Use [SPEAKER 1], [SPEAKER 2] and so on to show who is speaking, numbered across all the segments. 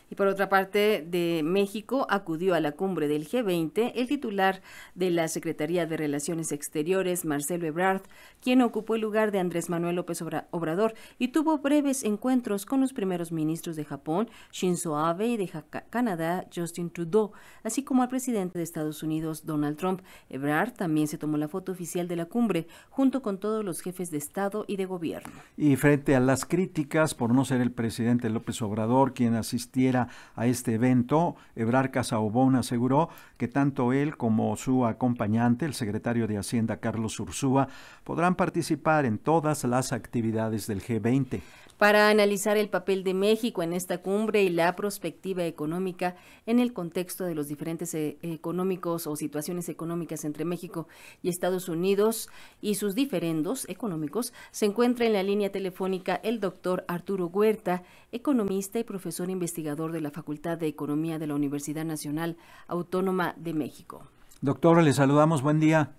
[SPEAKER 1] Y por otra parte, de México acudió a la cumbre del G20 el titular de la Secretaría de Relaciones Exteriores, Marcelo Ebrard, quien ocupó el lugar de Andrés Manuel López Obrador y tuvo breves encuentros con los primeros ministros de Japón, Shinzo Abe, y de Canadá, Justin Trudeau, así como al presidente de Estados Unidos, Donald Trump. Ebrard también se tomó la foto oficial de la cumbre, junto con todos los jefes de Estado y de gobierno.
[SPEAKER 2] Y frente a las críticas por no ser el presidente López Obrador quien asistiera a este evento, Ebrard Casaubon aseguró que tanto él como su acompañante, el secretario de Hacienda Carlos Ursúa, podrán participar en todas las actividades del G20.
[SPEAKER 1] Para analizar el papel de México en esta cumbre y la perspectiva económica en el contexto de los diferentes económicos o situaciones económicas entre México y Estados Unidos y sus diferendos económicos, se encuentra en la línea telefónica el doctor Arturo Huerta, economista y profesor investigador de la Facultad de Economía de la Universidad Nacional Autónoma de México.
[SPEAKER 2] Doctor, le saludamos, buen día.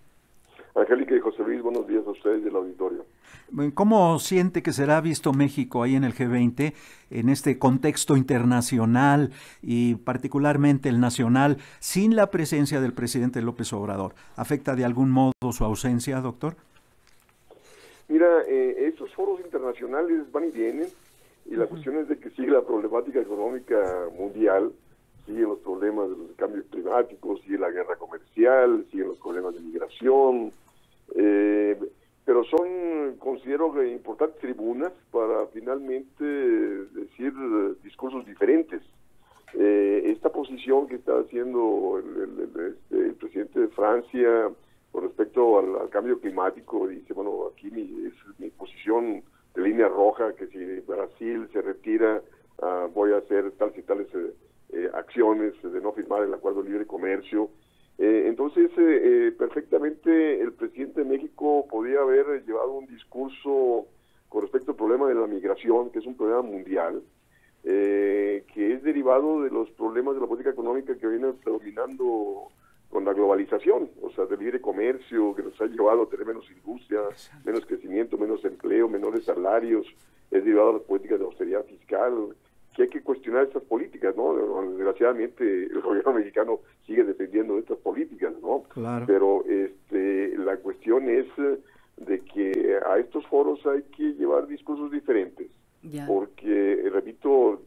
[SPEAKER 3] Angélica y José Luis, buenos días a ustedes del auditorio.
[SPEAKER 2] ¿Cómo siente que será visto México ahí en el G20, en este contexto internacional y particularmente el nacional, sin la presencia del presidente López Obrador? ¿Afecta de algún modo su ausencia, doctor?
[SPEAKER 3] Mira, estos foros internacionales van y vienen, y la cuestión es de que sigue la problemática económica mundial, siguen los problemas de los cambios climáticos, sigue la guerra comercial, siguen los problemas de migración, pero son, considero, importantes tribunas para finalmente decir discursos diferentes. Esta posición que está haciendo el presidente de Francia con respecto al cambio climático, dice, bueno, aquí es mi posición de línea roja, que si Brasil se retira, voy a hacer tales y tales acciones de no firmar el acuerdo de libre comercio. Entonces, perfectamente el presidente de México podía haber llevado un discurso con respecto al problema de la migración, que es un problema mundial, que es derivado de los problemas de la política económica que viene predominando con la globalización, o sea, del libre comercio, que nos ha llevado a tener menos industria, menos crecimiento, menos empleo, menores salarios, es derivado de las políticas de austeridad fiscal, que hay que cuestionar estas políticas, ¿no? Desgraciadamente el gobierno mexicano sigue dependiendo de estas políticas, ¿no?
[SPEAKER 2] Claro.
[SPEAKER 3] Pero la cuestión es de que a estos foros hay que llevar discursos diferentes, porque, repito,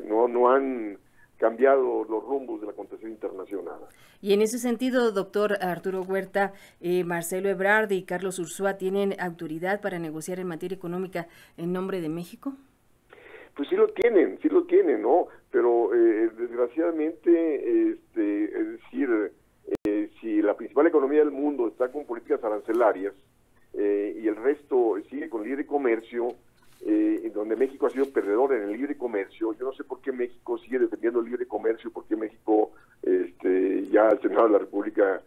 [SPEAKER 3] no han cambiado los rumbos de la acontecer internacional.
[SPEAKER 1] Y en ese sentido, doctor Arturo Huerta, Marcelo Ebrard y Carlos Ursúa, ¿tienen autoridad para negociar en materia económica en nombre de México?
[SPEAKER 3] Pues sí lo tienen, ¿no? Pero desgraciadamente, es decir, si la principal economía del mundo está con políticas arancelarias y el resto sigue con libre comercio, donde México ha sido perdedor en el libre comercio, yo no sé por qué México sigue defendiendo el libre comercio, por qué México, ya el Senado de la República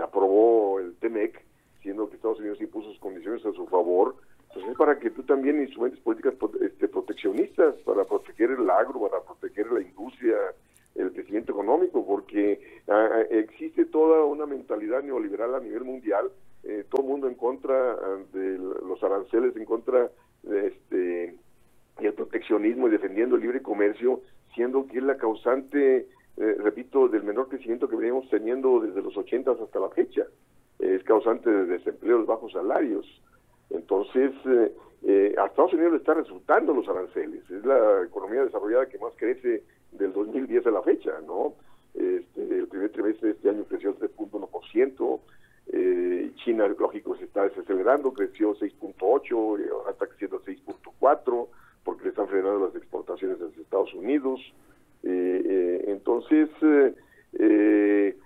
[SPEAKER 3] aprobó el TEMEC, siendo que Estados Unidos impuso sus condiciones a su favor. Entonces es para que tú también instrumentes políticas proteccionistas para proteger el agro, para proteger la industria, el crecimiento económico, porque existe toda una mentalidad neoliberal a nivel mundial, todo el mundo en contra de los aranceles, en contra de el proteccionismo y defendiendo el libre comercio, siendo que es la causante, repito, del menor crecimiento que veníamos teniendo desde los 80 hasta la fecha. Es causante de desempleo, de bajos salarios. Entonces, a Estados Unidos le está resultando los aranceles. Es la economía desarrollada que más crece del 2010 a la fecha, ¿no? El primer trimestre de este año creció 3.1%. China, lógico, se está desacelerando, creció 6.8%, y ahora está creciendo 6.4%, porque le están frenando las exportaciones hacia Estados Unidos. Entonces,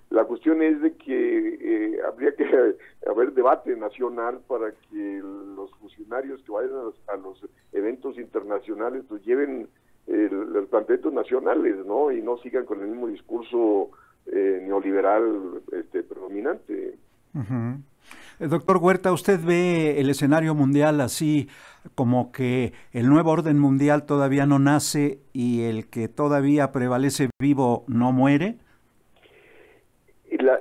[SPEAKER 3] la cuestión es de que habría que haber debate nacional para que los funcionarios que vayan a los eventos internacionales pues lleven los planteamientos nacionales, ¿no? Y no sigan con el mismo discurso neoliberal predominante.
[SPEAKER 2] Doctor Huerta, ¿usted ve el escenario mundial así como que el nuevo orden mundial todavía no nace y el que todavía prevalece vivo no muere?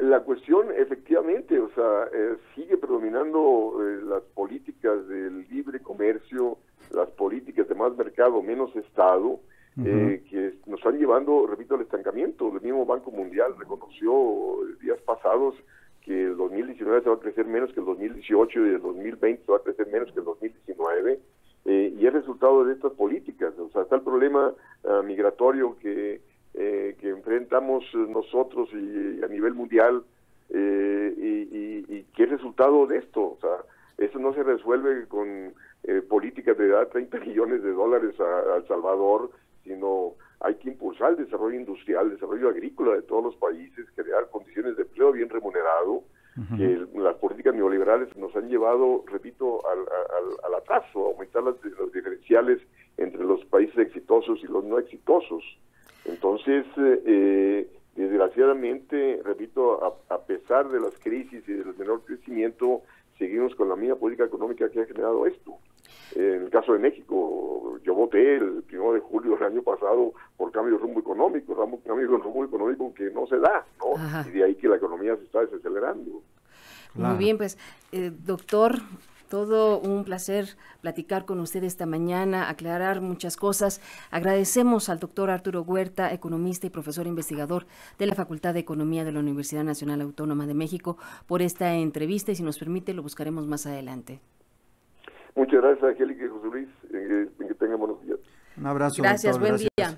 [SPEAKER 3] La cuestión, efectivamente, o sea, sigue predominando las políticas del libre comercio, las políticas de más mercado, menos Estado, que nos están llevando, repito, al estancamiento. El mismo Banco Mundial reconoció días pasados que el 2019 se va a crecer menos que el 2018 y el 2020 se va a crecer menos que el 2019, y es resultado de estas políticas. O sea, está el problema migratorio que enfrentamos nosotros y a nivel mundial, y que es resultado de esto. O sea, eso no se resuelve con políticas de dar 30 millones de dólares a El Salvador, sino hay que impulsar el desarrollo industrial, el desarrollo agrícola de todos los países, crear condiciones de empleo bien remunerado, que las políticas neoliberales nos han llevado, repito, al atraso, a aumentar los diferenciales entre los países exitosos y los no exitosos. Entonces, desgraciadamente, repito, a pesar de las crisis y del menor crecimiento, seguimos con la misma política económica que ha generado esto. En el caso de México, yo voté el 1 de julio del año pasado por cambio de rumbo económico, que no se da, ¿no? Ajá. Y de ahí que la economía se está desacelerando.
[SPEAKER 1] Claro. Muy bien, pues, doctor, todo un placer platicar con usted esta mañana, aclarar muchas cosas. Agradecemos al doctor Arturo Huerta, economista y profesor investigador de la Facultad de Economía de la Universidad Nacional Autónoma de México, por esta entrevista, y si nos permite, lo buscaremos más adelante.
[SPEAKER 3] Muchas gracias, Angélica y José Luis. Que tengan buenos días.
[SPEAKER 2] Un abrazo.
[SPEAKER 1] Gracias, doctor, buen día.